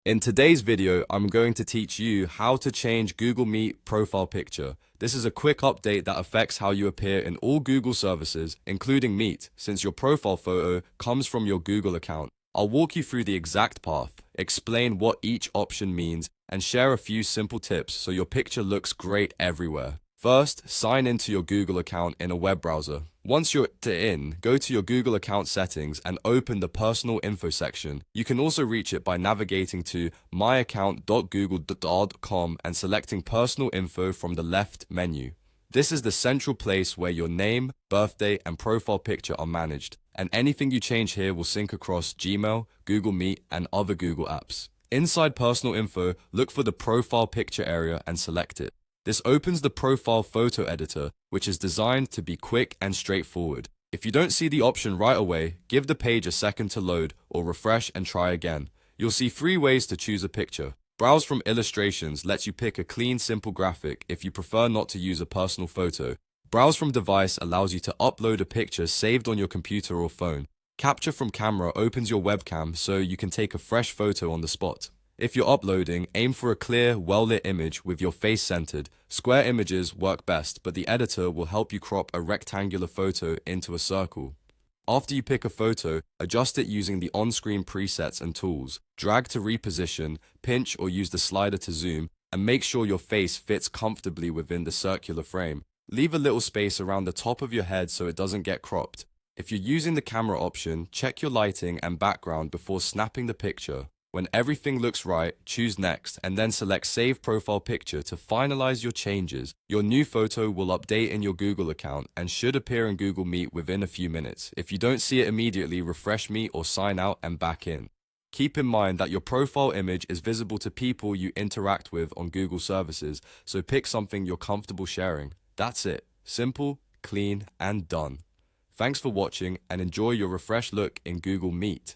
In today's video, I'm going to teach you how to change Google Meet profile picture. This is a quick update that affects how you appear in all Google services, including Meet, since your profile photo comes from your Google account. I'll walk you through the exact path, explain what each option means, and share a few simple tips so your picture looks great everywhere. First, sign into your Google account in a web browser. Once you're in, go to your Google account settings and open the personal info section. You can also reach it by navigating to myaccount.google.com and selecting personal info from the left menu. This is the central place where your name, birthday, and profile picture are managed, and anything you change here will sync across Gmail, Google Meet, and other Google apps. Inside personal info, look for the profile picture area and select it. This opens the profile photo editor, which is designed to be quick and straightforward. If you don't see the option right away, give the page a second to load or refresh and try again. You'll see 3 ways to choose a picture. Browse from illustrations lets you pick a clean, simple graphic if you prefer not to use a personal photo. Browse from device allows you to upload a picture saved on your computer or phone. Capture from camera opens your webcam so you can take a fresh photo on the spot. If you're uploading, aim for a clear, well-lit image with your face centered. Square images work best, but the editor will help you crop a rectangular photo into a circle. After you pick a photo, adjust it using the on-screen presets and tools. Drag to reposition, pinch or use the slider to zoom, and make sure your face fits comfortably within the circular frame. Leave a little space around the top of your head so it doesn't get cropped. If you're using the camera option, check your lighting and background before snapping the picture. When everything looks right, choose Next and then select Save Profile Picture to finalize your changes. Your new photo will update in your Google account and should appear in Google Meet within a few minutes. If you don't see it immediately, refresh Meet or sign out and back in. Keep in mind that your profile image is visible to people you interact with on Google services, so pick something you're comfortable sharing. That's it. Simple, clean, and done. Thanks for watching and enjoy your refreshed look in Google Meet.